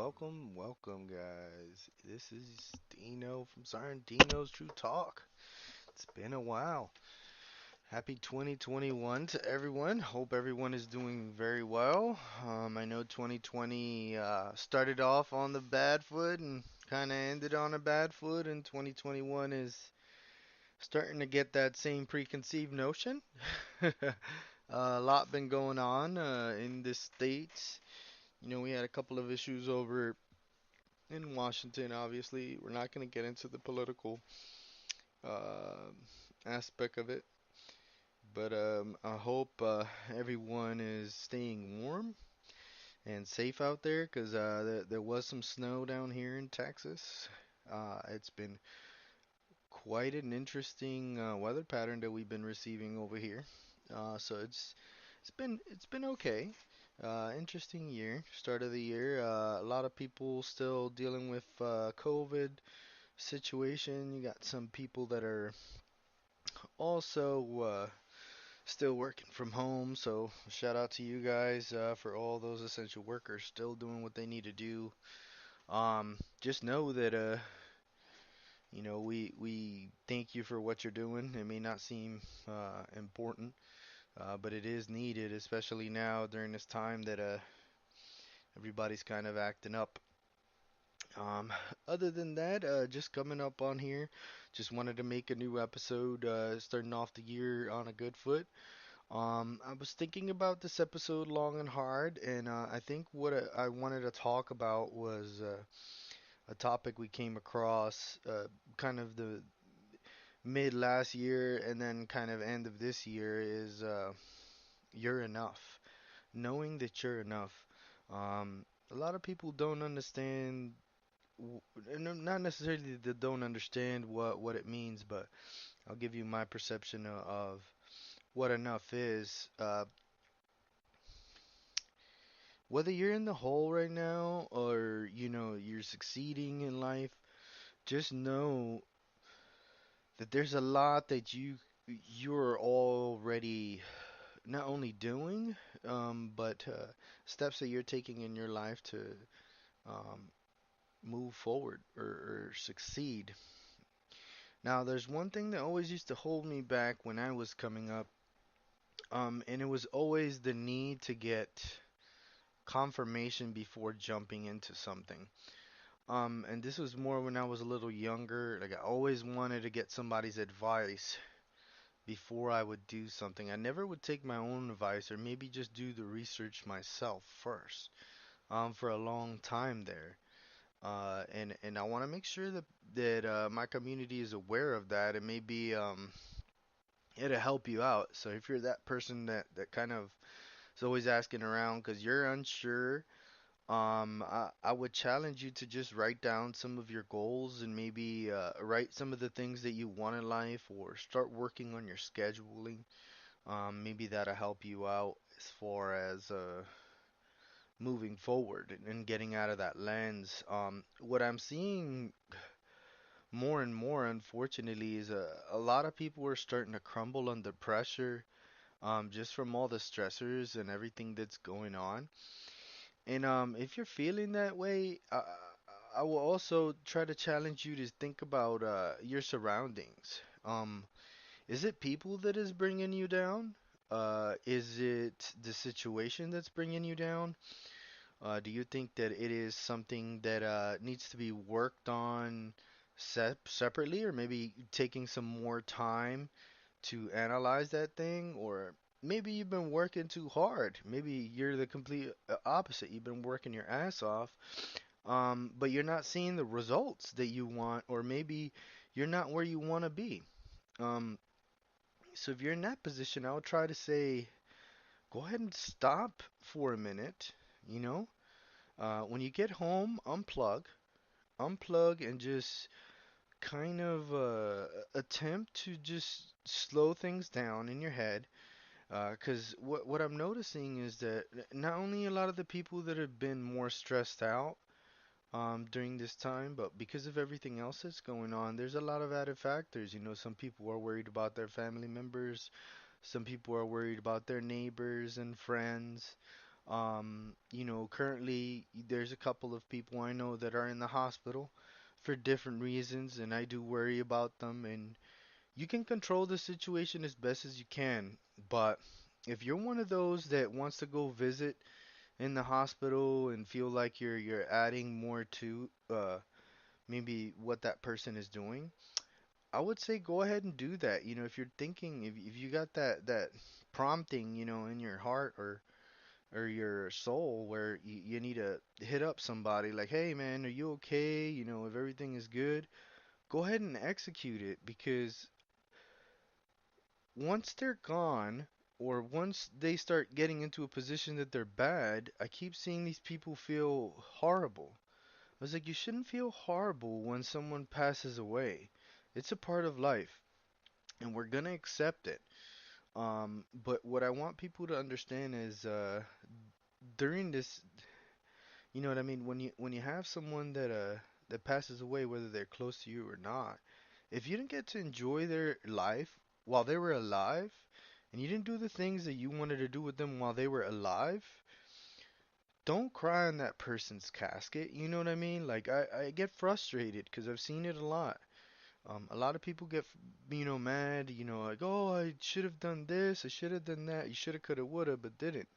welcome, guys. This is Dino from Dino's True Talk. It's been a while. Happy 2021 to everyone. Hope everyone is doing very well. I know 2020 started off on the bad foot and kind of ended on a bad foot, and 2021 is starting to get that same preconceived notion. A lot been going on in the states. We had a couple of issues over in Washington, obviously. We're not going to get into the political uh, aspect of it, but I hope everyone is staying warm and safe out there because there was some snow down here in Texas. It's been quite an interesting weather pattern that we've been receiving over here. So it's been okay. Interesting year, start of the year. A lot of people still dealing with COVID situation. You got some people that are also still working from home. So shout out to you guys for all those essential workers still doing what they need to do. Just know that we thank you for what you're doing. It may not seem important, but it is needed, especially now during this time that everybody's kind of acting up. Um, Other than that, just coming up on here, just wanted to make a new episode, starting off the year on a good foot. I was thinking about this episode long and hard, and I think what I wanted to talk about was a topic we came across, kind of the mid last year and then kind of end of this year is you're enough. Knowing that you're enough. A lot of people don't understand not necessarily that don't understand what it means, but I'll give you my perception of what enough is. Whether you're in the hole right now or you're succeeding in life, just know that there's a lot that you're already not only doing, but steps that you're taking in your life to um, move forward or succeed. Now, there's one thing that always used to hold me back when I was coming up, and it was always the need to get confirmation before jumping into something. And this was more when I was a little younger. Like I always wanted to get somebody's advice before I would do something. I never would take my own advice or maybe just do the research myself first. For a long time there. And I want to make sure that my community is aware of that, and maybe it'll help you out. So if you're that person that kind of is always asking around because you're unsure, I would challenge you to just write down some of your goals and maybe write some of the things that you want in life, or start working on your scheduling. Maybe that'll help you out as far as moving forward and getting out of that lens. What I'm seeing more and more, unfortunately, is a lot of people are starting to crumble under pressure, just from all the stressors and everything that's going on. And if you're feeling that way, I will also try to challenge you to think about your surroundings. Is it people that is bringing you down? Is it the situation that's bringing you down? Do you think that it is something that needs to be worked on separately, or maybe taking some more time to analyze that thing? Or maybe you've been working too hard. Maybe you're the complete opposite. You've been working your ass off, but you're not seeing the results that you want, or maybe you're not where you want to be. Um, so if you're in that position, I would try to say, go ahead and stop for a minute. You know, when you get home, unplug, and just kind of attempt to just slow things down in your head. Because what I'm noticing is that not only a lot of the people that have been more stressed out during this time, but because of everything else that's going on, there's a lot of added factors. Some people are worried about their family members, some people are worried about their neighbors and friends. Currently there's a couple of people I know that are in the hospital for different reasons, and I do worry about them. And you can control the situation as best as you can, but if you're one of those that wants to go visit in the hospital and feel like you're adding more to maybe what that person is doing, I would say go ahead and do that. If you're thinking, if you got that prompting, in your heart or your soul where you need to hit up somebody like, hey man, are you okay? If everything is good, go ahead and execute it, because once they're gone, or once they start getting into a position that they're bad, I keep seeing these people feel horrible. I was like, you shouldn't feel horrible when someone passes away. It's a part of life, and we're gonna accept it. But what I want people to understand is, during this, you know what I mean, when you have someone that passes away, whether they're close to you or not, if you didn't get to enjoy their life while they were alive, and you didn't do the things that you wanted to do with them while they were alive, don't cry on that person's casket. You know what I mean? Like I get frustrated because I've seen it a lot. A lot of people get, mad, like, oh, I should have done this, I should have done that, you should have, could have, would have, but didn't.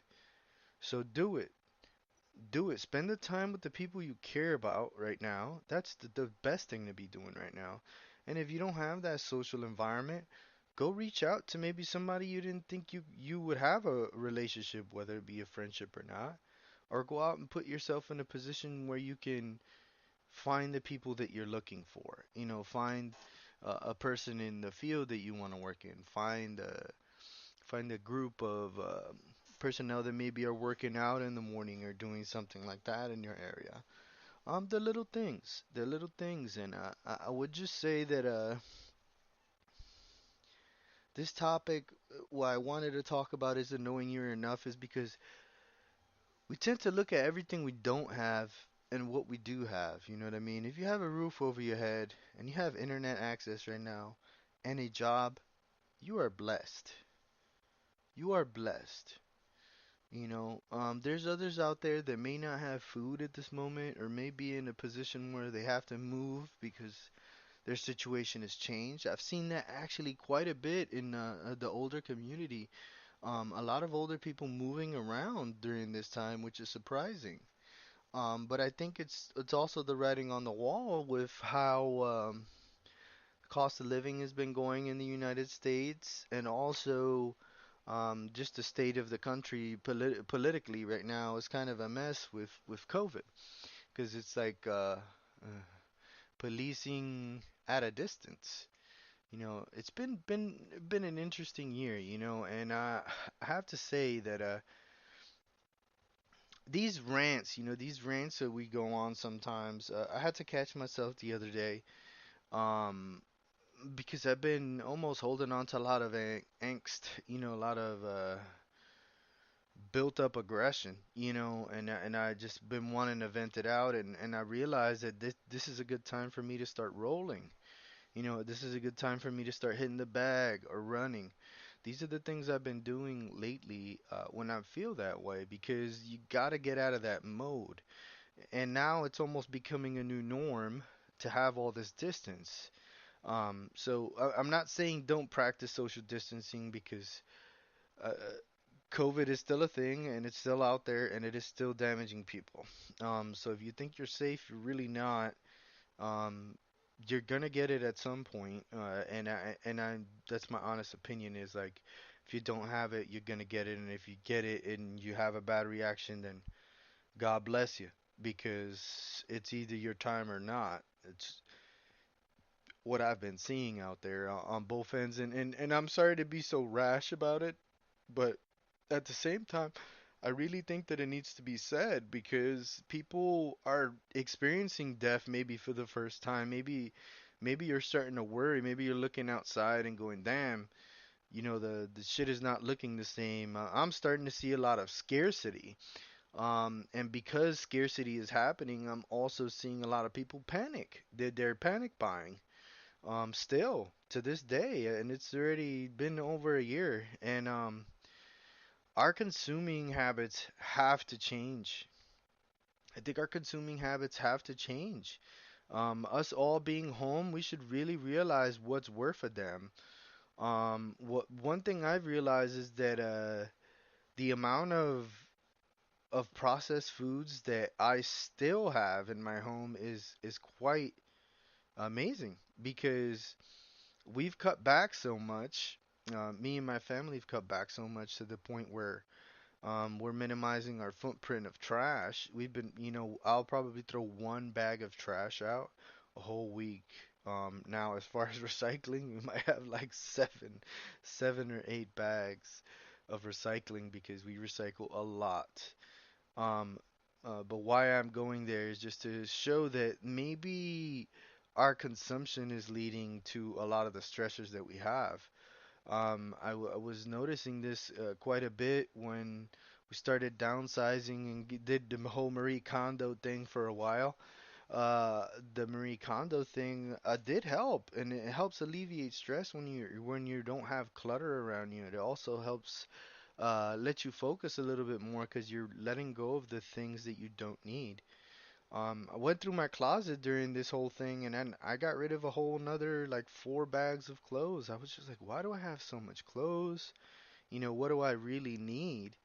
So do it. Do it. Spend the time with the people you care about right now. That's the best thing to be doing right now. And if you don't have that social environment, go reach out to maybe somebody you didn't think you would have a relationship, whether it be a friendship or not. Or go out and put yourself in a position where you can find the people that you're looking for. Find a person in the field that you want to work in. Find a group of personnel that maybe are working out in the morning or doing something like that in your area. The little things, and I would just say that this topic, what I wanted to talk about is the knowing you're enough, is because we tend to look at everything we don't have and what we do have. You know what I mean? If you have a roof over your head and you have internet access right now and a job, you are blessed. You are blessed. There's others out there that may not have food at this moment, or may be in a position where they have to move because their situation has changed. I've seen that actually quite a bit in the older community. A lot of older people moving around during this time, which is surprising. But I think it's also the writing on the wall with how cost of living has been going in the United States, and also just the state of the country politically right now is kind of a mess with COVID, because it's like policing at a distance. It's been an interesting year, and I have to say that these rants that we go on sometimes, I had to catch myself the other day, um, because I've been almost holding on to a lot of angst, a lot of built up aggression, and I just been wanting to vent it out, and I realized that this is a good time for me to start rolling. This is a good time for me to start hitting the bag or running. These are the things I've been doing lately when I feel that way, because you got to get out of that mode. And now it's almost becoming a new norm to have all this distance. So I'm not saying don't practice social distancing, because uh, COVID is still a thing and it's still out there and it is still damaging people. So if you think you're safe, you're really not. Um, you're gonna get it at some point, and I that's my honest opinion, is like, if you don't have it, you're gonna get it, and if you get it and you have a bad reaction, then God bless you, because it's either your time or not. It's what I've been seeing out there on both ends, and I'm sorry to be so rash about it, but at the same time, I really think that it needs to be said, because people are experiencing death maybe for the first time. Maybe you're starting to worry. Maybe you're looking outside and going, "Damn, the shit is not looking the same." I'm starting to see a lot of scarcity. And because scarcity is happening, I'm also seeing a lot of people panic. They're panic buying. Still to this day, and it's already been over a year. And our consuming habits have to change. I think our consuming habits have to change. Us all being home, we should really realize what's worth a damn. What one thing I've realized is that the amount of processed foods that I still have in my home is quite amazing because we've cut back so much. Me and my family have cut back so much to the point where we're minimizing our footprint of trash. We've been, I'll probably throw one bag of trash out a whole week. Now, as far as recycling, we might have like seven or eight bags of recycling because we recycle a lot. Um, but why I'm going there is just to show that maybe our consumption is leading to a lot of the stressors that we have. I was noticing this quite a bit when we started downsizing and did the whole Marie Kondo thing for a while. The Marie Kondo thing did help, and it helps alleviate stress when you don't have clutter around you. It also helps let you focus a little bit more because you're letting go of the things that you don't need. I went through my closet during this whole thing, and then I got rid of a whole another like 4 bags of clothes. I was just like, why do I have so much clothes? What do I really need?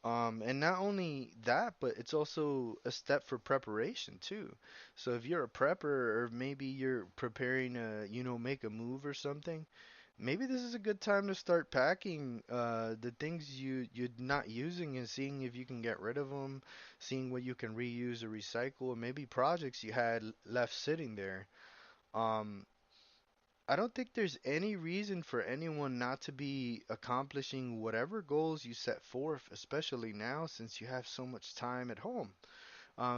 And not only that, but it's also a step for preparation too. So if you're a prepper, or maybe you're preparing to, make a move or something, maybe this is a good time to start packing the things you're not using and seeing if you can get rid of them, seeing what you can reuse or recycle, and maybe projects you had left sitting there. Um, I don't think there's any reason for anyone not to be accomplishing whatever goals you set forth, especially now since you have so much time at home.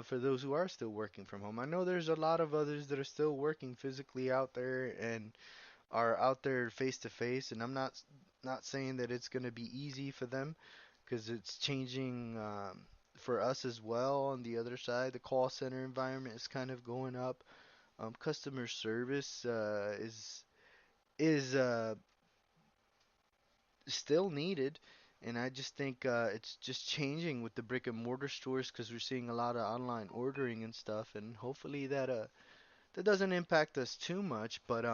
For those who are still working from home, I know there's a lot of others that are still working physically out there and are out there face to face, and I'm not saying that it's going to be easy for them because it's changing for us as well. On the other side, the call center environment is kind of going up. Customer service is still needed, and I just think it's just changing with the brick and mortar stores because we're seeing a lot of online ordering and stuff, and hopefully that doesn't impact us too much, but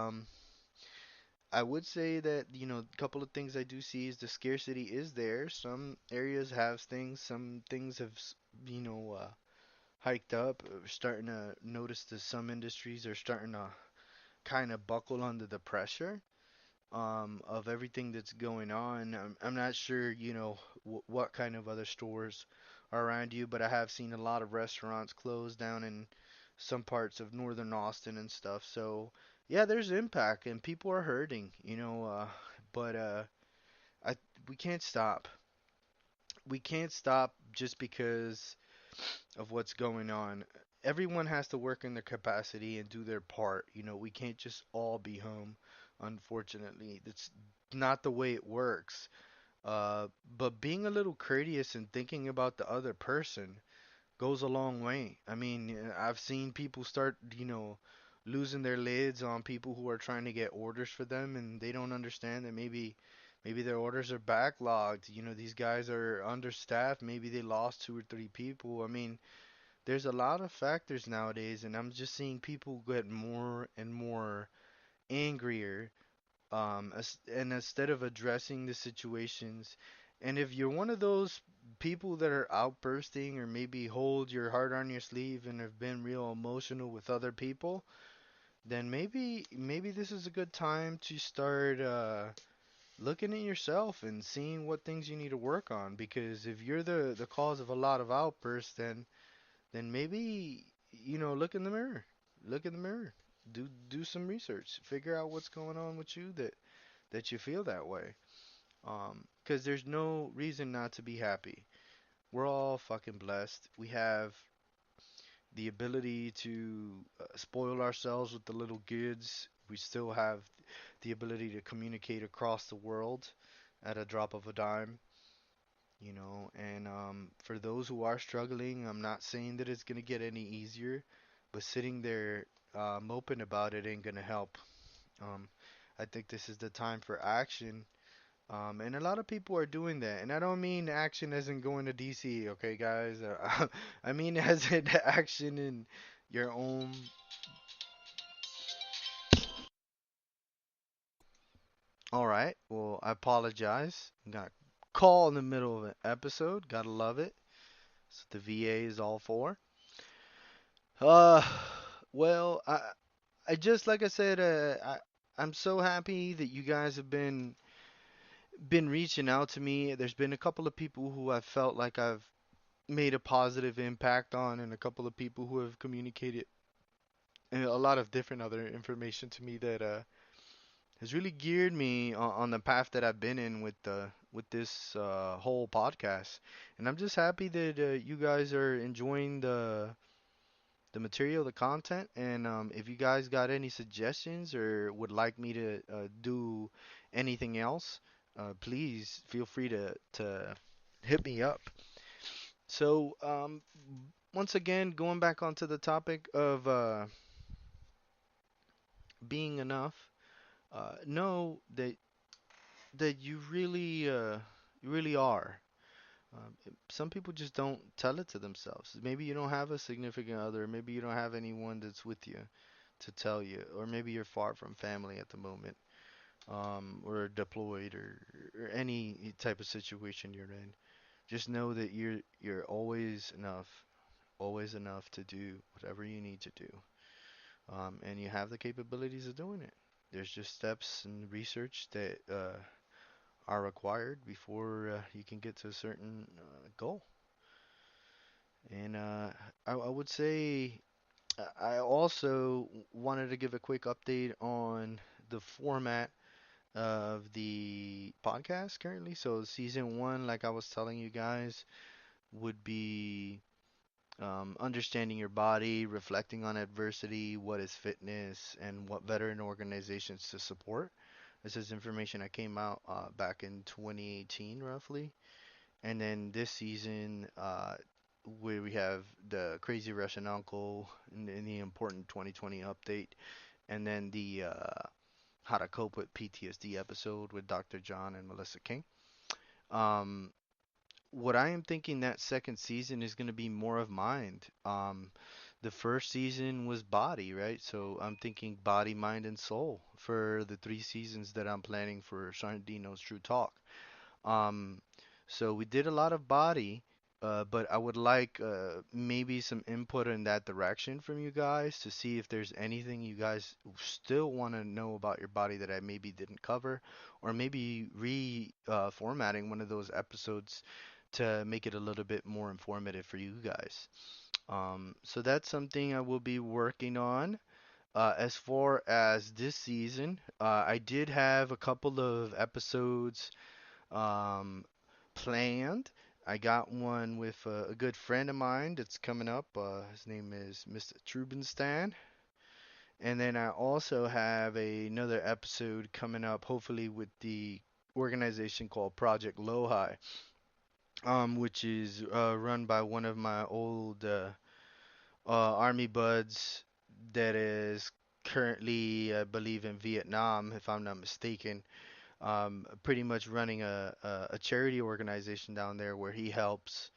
I would say that, a couple of things I do see is the scarcity is there. Some areas have things, some things have, hiked up. We're starting to notice that some industries are starting to kind of buckle under the pressure of everything that's going on. I'm not sure, what kind of other stores are around you, but I have seen a lot of restaurants close down in some parts of northern Austin and stuff. So, yeah, there's impact and people are hurting, but I we can't stop. We can't stop just because of what's going on. Everyone has to work in their capacity and do their part. We can't just all be home, unfortunately. That's not the way it works. But being a little courteous and thinking about the other person goes a long way. I mean, I've seen people start, losing their lids on people who are trying to get orders for them, and they don't understand that maybe their orders are backlogged. These guys are understaffed. Maybe they lost two or three people. I mean, there's a lot of factors nowadays, and I'm just seeing people get more and more angrier and instead of addressing the situations. And if you're one of those people that are outbursting or maybe hold your heart on your sleeve and have been real emotional with other people, then maybe this is a good time to start looking at yourself and seeing what things you need to work on. Because if you're the cause of a lot of outbursts, then maybe, look in the mirror. Look in the mirror. Do some research. Figure out what's going on with you that you feel that way. 'Cause there's no reason not to be happy. We're all fucking blessed. We have the ability to spoil ourselves with the little goods. We still have the ability to communicate across the world at a drop of a dime, and for those who are struggling, I'm not saying that it's gonna get any easier, but sitting there moping about it ain't gonna help. Um, I think this is the time for action. And a lot of people are doing that. And I don't mean action as in going to DC, okay, guys? I mean as in action in your own. All right. Well, I apologize. Got a call in the middle of an episode. Gotta love it. That's what the VA is all for. Uh, well, I just like I said, I'm so happy that you guys have been reaching out to me. There's been a couple of people who I felt like I've made a positive impact on, and a couple of people who have communicated a lot of different other information to me that has really geared me on the path that I've been in with this whole podcast. And I'm just happy that you guys are enjoying the material, the content. And if you guys got any suggestions or would like me to do anything else, please feel free to hit me up. So once again, going back onto the topic of being enough, know that you really are. Some people just don't tell it to themselves. Maybe you don't have a significant other. Maybe you don't have anyone that's with you to tell you, or maybe you're far from family at the moment, or deployed, or any type of situation you're in. Just know that you're always enough to do whatever you need to do, and you have the capabilities of doing it. There's just steps and research that are required before you can get to a certain goal. And I would say I also wanted to give a quick update on the format of the podcast currently. So season one, like I was telling you guys, would be understanding your body, reflecting on adversity, what is fitness, and what veteran organizations to support. This is information that came out back in 2018, roughly. And then this season, where we have the Crazy Russian Uncle and the important 2020 update, and then the How to Cope with PTSD episode with Dr. John and Melissa King. Um, what I am thinking that second season is going to be more of mind. The first season was body, right? So I'm thinking body, mind, and soul for the 3 seasons that I'm planning for Sarandino's True Talk. Um, so we did a lot of body, but I would like maybe some input in that direction from you guys to see if there's anything you guys still want to know about your body that I maybe didn't cover, or maybe formatting one of those episodes to make it a little bit more informative for you guys. So that's something I will be working on. As far as this season, I did have a couple of episodes um, planned. I got one with a good friend of mine that's coming up. His name is Mr. Trubenstein. And then I also have another episode coming up, hopefully with the organization called Project Lohi, which is run by one of my old army buds that is currently, I believe, in Vietnam, if I'm not mistaken, pretty much running a charity organization down there where he helps,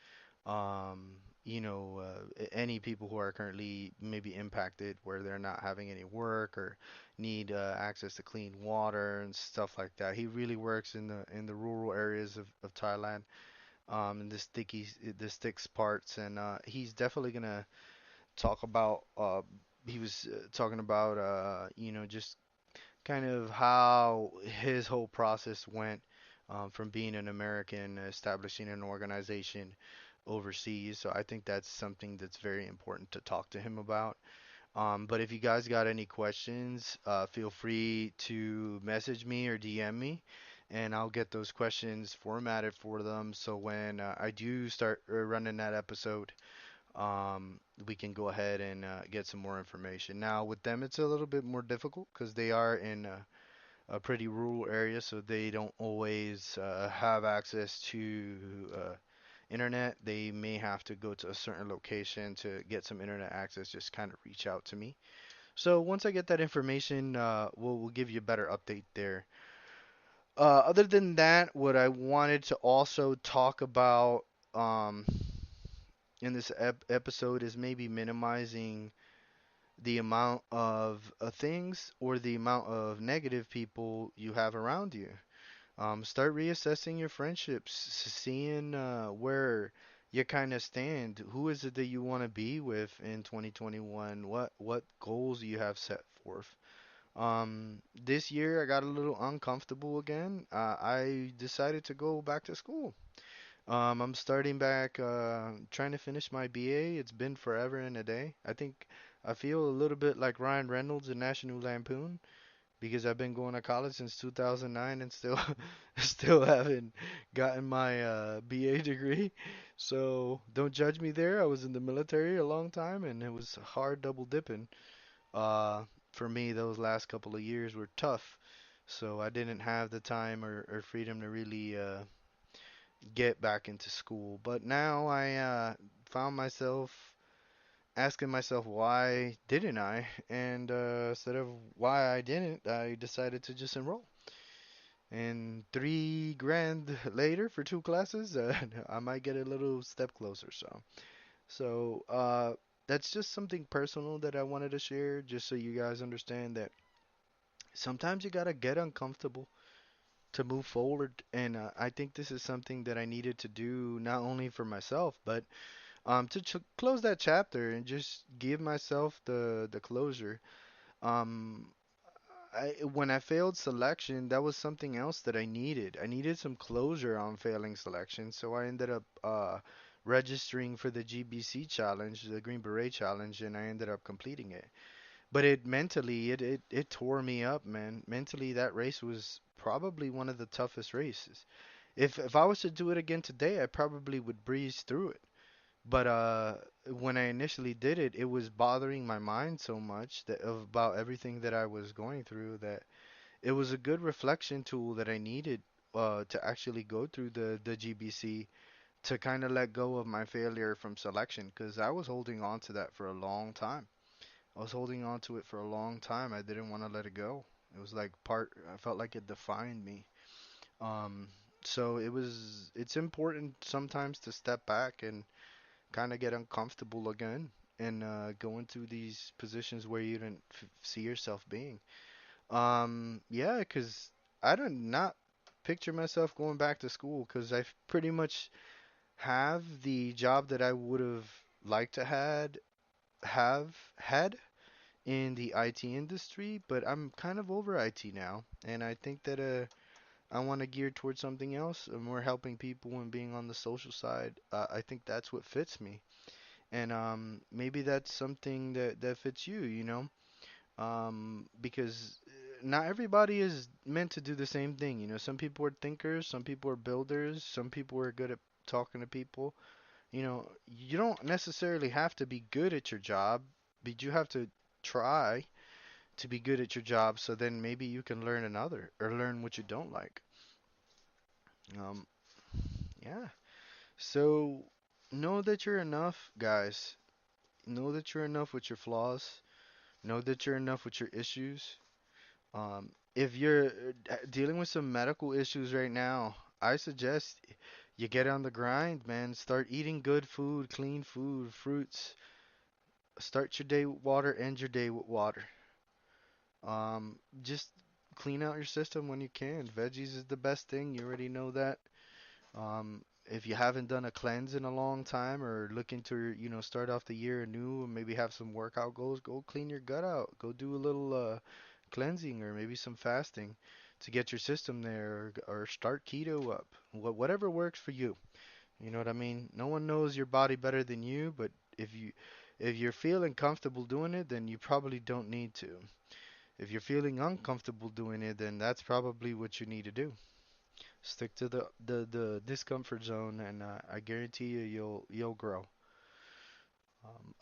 any people who are currently maybe impacted where they're not having any work or need access to clean water and stuff like that. He really works in the rural areas of Thailand, in the sticks parts, and he's definitely gonna talk about. He was talking about, just kind of how his whole process went, from being an American, establishing an organization overseas. So I think that's something that's very important to talk to him about. But if you guys got any questions, feel free to message me or DM me, and I'll get those questions formatted for them. So when I do start running that episode, we can go ahead and get some more information. Now, with them, it's a little bit more difficult because they are in a pretty rural area, so they don't always have access to internet. They may have to go to a certain location to get some internet access, just kind of reach out to me. So once I get that information, we'll give you a better update there. Other than that, what I wanted to also talk about um, in this episode is maybe minimizing the amount of things or the amount of negative people you have around you. Start reassessing your friendships, seeing where you kind of stand. Who is it that you want to be with in 2021? What goals you have set forth? This year I got a little uncomfortable again. I decided to go back to school. I'm starting back, trying to finish my BA. It's been forever and a day. I think I feel a little bit like Ryan Reynolds in National Lampoon because I've been going to college since 2009 and still still haven't gotten my BA degree. So don't judge me there. I was in the military a long time and it was hard double dipping. For me, those last couple of years were tough. So I didn't have the time or freedom to really get back into school. But now I found myself asking myself why didn't I? And instead of why I didn't, I decided to just enroll. And 3 grand later for 2 classes, I might get a little step closer. So that's just something personal that I wanted to share, just so you guys understand that sometimes you gotta get uncomfortable to move forward. And I think this is something that I needed to do not only for myself, but to close that chapter and just give myself the closure. Um, when I failed selection, that was something else that I needed. I needed some closure on failing selection, so I ended up registering for the GBC challenge, the Green Beret challenge, and I ended up completing it. But it mentally, it tore me up, man. Mentally, that race was probably one of the toughest races. If I was to do it again today, I probably would breeze through it. But when I initially did it, it was bothering my mind so much that about everything that I was going through that it was a good reflection tool that I needed to actually go through the GBC to kind of let go of my failure from selection because I was holding on to that for a long time. I was holding on to it for a long time. I didn't want to let it go. It was like part, I felt like it defined me. Um, so it's important sometimes to step back and kind of get uncomfortable again and go into these positions where you didn't see yourself being. Yeah, because I do not picture myself going back to school because I pretty much have the job that I would have liked to have had in the IT industry, but I'm kind of over IT now, and I think that I want to gear towards something else, more helping people and being on the social side. I think that's what fits me, and maybe that's something that fits you, you know, because not everybody is meant to do the same thing. You know, some people are thinkers, some people are builders, some people are good at talking to people. You know, you don't necessarily have to be good at your job, but you have to try to be good at your job so then maybe you can learn another or learn what you don't like. Um, yeah. So know that you're enough, guys. Know that you're enough with your flaws. Know that you're enough with your issues. If you're dealing with some medical issues right now, I suggest you get on the grind, man. Start eating good food, clean food, fruits. Start your day with water, end your day with water. Just clean out your system when you can. Veggies is the best thing. You already know that. If you haven't done a cleanse in a long time or looking to, start off the year anew and maybe have some workout goals, go clean your gut out. Go do a little cleansing or maybe some fasting to get your system there or start keto up. Whatever works for you. You know what I mean? No one knows your body better than you, but if you if you're feeling comfortable doing it, then you probably don't need to. If you're feeling uncomfortable doing it, then that's probably what you need to do. Stick to the discomfort zone, and I guarantee you you'll grow.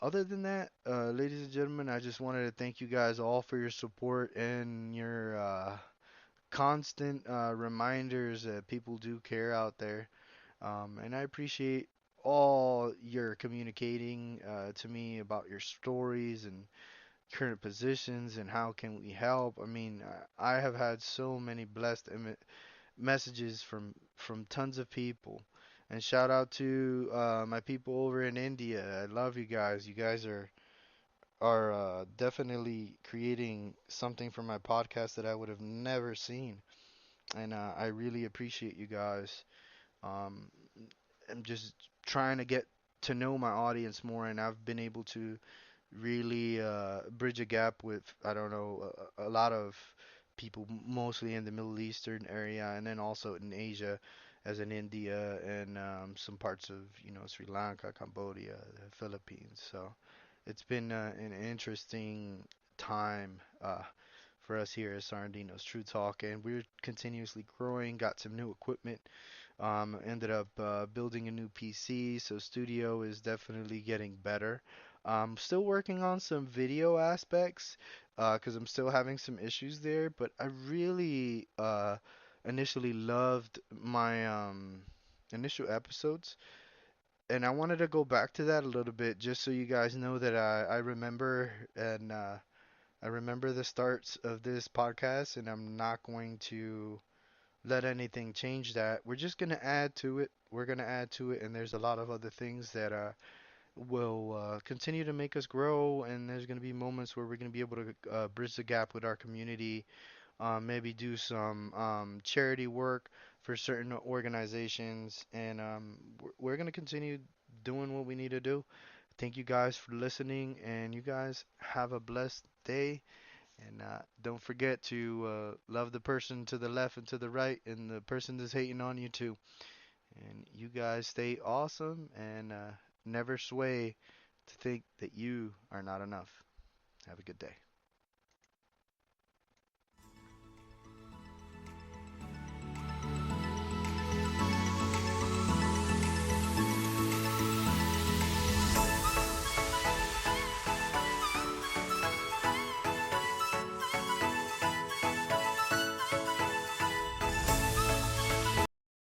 Other than that, ladies and gentlemen, I just wanted to thank you guys all for your support and your constant reminders that people do care out there. And I appreciate all your communicating to me about your stories and current positions and how can we help. I mean, I have had so many blessed messages from tons of people. And shout out to my people over in India. I love you guys. You guys are definitely creating something for my podcast that I would have never seen, and I really appreciate you guys. Um, I'm just trying to get to know my audience more, and I've been able to really bridge a gap with, I don't know, a lot of people, mostly in the Middle Eastern area, and then also in Asia, as in India and some parts of, Sri Lanka, Cambodia, the Philippines. So it's been an interesting time for us here at Sarandino's True Talk, and we're continuously growing. Got some new equipment. Ended up building a new PC, so studio is definitely getting better. Still working on some video aspects because I'm still having some issues there, but I really initially loved my initial episodes, and I wanted to go back to that a little bit just so you guys know that I remember and I remember the starts of this podcast, and I'm not going to let anything change that. We're just gonna add to it. We're gonna add to it, and there's a lot of other things that will continue to make us grow. And there's gonna be moments where we're gonna be able to bridge the gap with our community. Maybe do some charity work for certain organizations, and we're gonna continue doing what we need to do. Thank you guys for listening, and you guys have a blessed day. And don't forget to love the person to the left and to the right, and the person that's hating on you too. And you guys stay awesome and never sway to think that you are not enough. Have a good day.